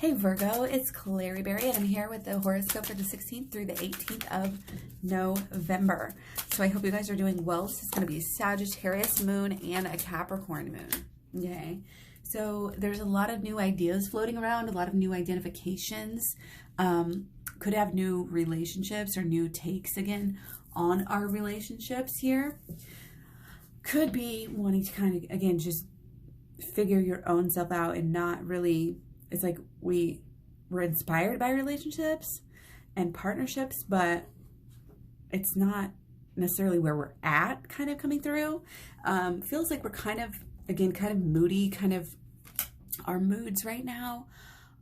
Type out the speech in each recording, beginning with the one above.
Hey Virgo, it's KlaireeBerry and I'm here with the horoscope for the 16th through the 18th of November. So I hope you guys are doing well. This is going to be a Sagittarius moon and a Capricorn moon. Okay, so there's a lot of new ideas floating around, a lot of new identifications. Could have new relationships or new takes again on our relationships here. Could be wanting to kind of, again, just figure your own self out and not really, it's like we're inspired by relationships and partnerships, but it's not necessarily where we're at kind of coming through. Feels like we're kind of, again, kind of moody, kind of our moods right now,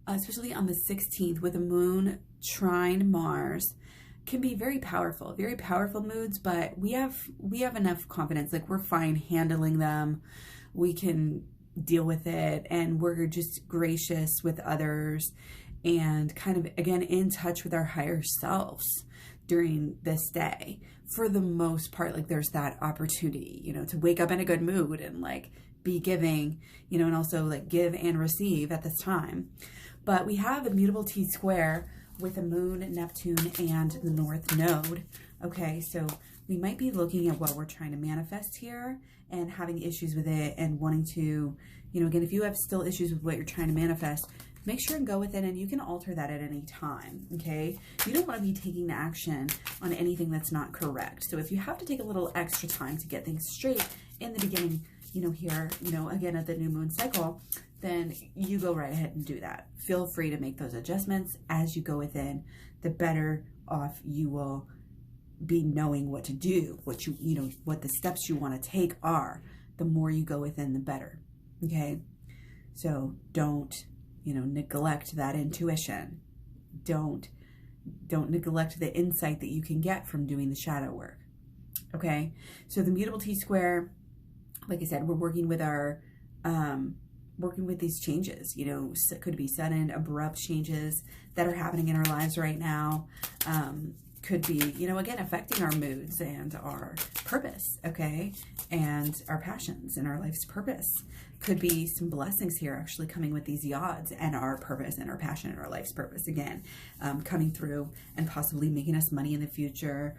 especially on the 16th with a moon trine Mars, can be very powerful moods, but we have enough confidence, like we're fine handling them. We can deal with it, and we're just gracious with others and kind of, again, in touch with our higher selves during this day for the most part. Like there's that opportunity, to wake up in a good mood and like be giving, and also like give and receive at this time. But we have a mutable T-square with the moon, Neptune, and the North Node. Okay, so we might be looking at what we're trying to manifest here and having issues with it and wanting to, again, if you have still issues with what you're trying to manifest, make sure and go with it, and you can alter that at any time, okay? You don't want to be taking action on anything that's not correct. So if you have to take a little extra time to get things straight in the beginning, here, again, at the new moon cycle, then you go right ahead and do that. Feel free to make those adjustments as you go within. The better off you will be knowing what to do, what what the steps you want to take are. The more you go within, the better. Okay, so don't neglect that intuition. Don't neglect the insight that you can get from doing the shadow work. Okay, so the mutable T-square, like I said, we're working with our working with these changes. It could be sudden, abrupt changes that are happening in our lives right now. Could be, again, affecting our moods and our purpose, okay? And our passions and our life's purpose. Could be some blessings here actually coming with these yods and our purpose and our passion and our life's purpose, again, coming through and possibly making us money in the future.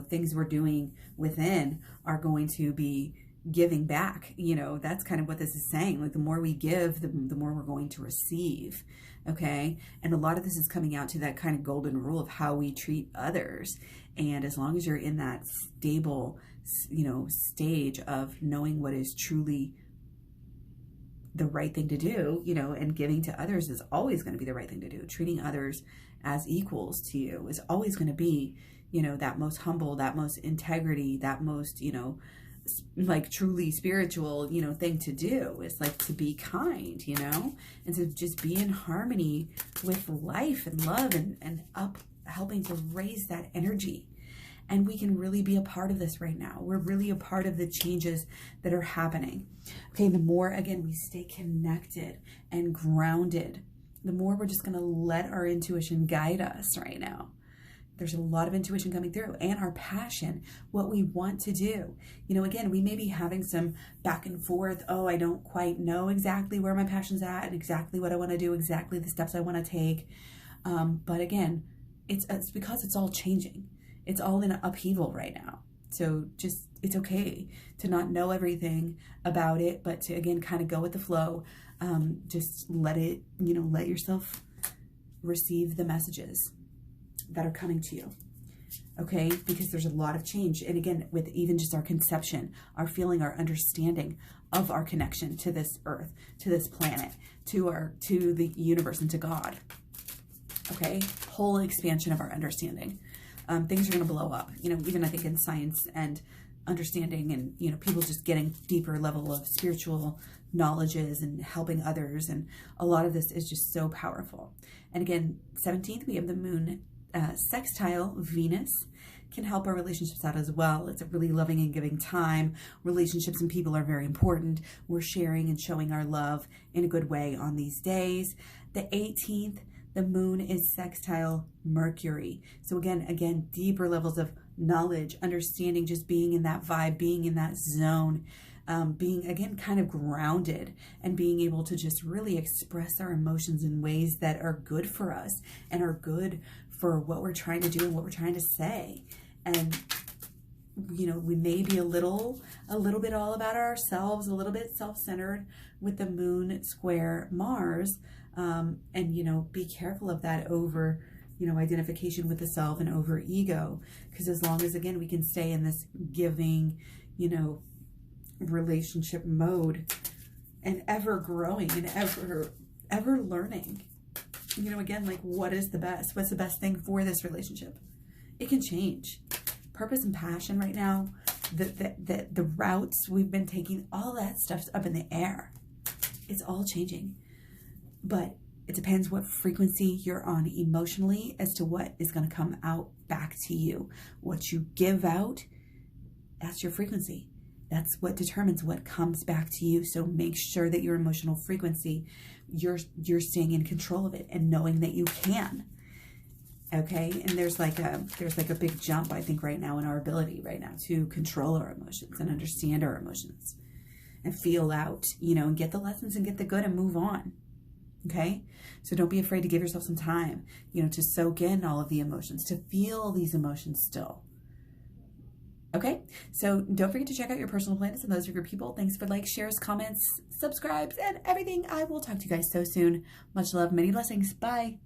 Things we're doing within are going to be giving back. That's kind of what this is saying. Like the more we give, the more we're going to receive. Okay. And a lot of this is coming out to that kind of golden rule of how we treat others. And as long as you're in that stable, stage of knowing what is truly the right thing to do, and giving to others is always going to be the right thing to do. Treating others as equals to you is always going to be, that most humble, that most integrity, that most, like truly spiritual, thing to do is like to be kind, and to just be in harmony with life and love and up helping to raise that energy. And we can really be a part of this right now. We're really a part of the changes that are happening. Okay, the more, again, we stay connected and grounded, the more we're just going to let our intuition guide us right now. There's a lot of intuition coming through, and our passion, what we want to do. Again, we may be having some back and forth. Oh, I don't quite know exactly where my passion's at and exactly what I want to do, exactly the steps I want to take. But again, it's because it's all changing. It's all in upheaval right now. So just, it's okay to not know everything about it, but to, again, kind of go with the flow. Just let it, let yourself receive the messages that are coming to you, okay? Because there's a lot of change. And again, with even just our conception, our feeling, our understanding of our connection to this earth, to this planet, to the universe, and to God, okay? Whole expansion of our understanding. Things are going to blow up, even I think in science and understanding, and, people just getting deeper level of spiritual knowledges and helping others. And a lot of this is just so powerful. And again, 17th, we have the moon sextile Venus, can help our relationships out as well. It's a really loving and giving time. Relationships and people are very important. We're sharing and showing our love in a good way on these days. The 18th, the moon is sextile Mercury. So again, deeper levels of knowledge, understanding, just being in that vibe, being in that zone. being, again, kind of grounded and being able to just really express our emotions in ways that are good for us and are good for what we're trying to do and what we're trying to say. And, you know, we may be a little bit all about ourselves, a little bit self-centered with the moon square Mars. And, you know, be careful of that over, you know, identification with the self and over ego. Because as long as, again, we can stay in this giving, you know, relationship mode and ever growing and ever learning, you know, again, like, what is the best? What's the best thing for this relationship? It can change. Purpose and passion right now, the routes we've been taking, all that stuff's up in the air. It's all changing. But it depends what frequency you're on emotionally as to what is going to come out back to you. What you give out, that's your frequency. That's what determines what comes back to you. So make sure that your emotional frequency, you're staying in control of it and knowing that you can. Okay, and there's like a big jump, I think, right now in our ability right now to control our emotions and understand our emotions and feel out, you know, and get the lessons and get the good and move on. Okay, so don't be afraid to give yourself some time, you know, to soak in all of the emotions, to feel these emotions still. Okay, so don't forget to check out your personal planets and those of your people. Thanks for likes, shares, comments, subscribes, and everything. I will talk to you guys so soon. Much love, many blessings. Bye.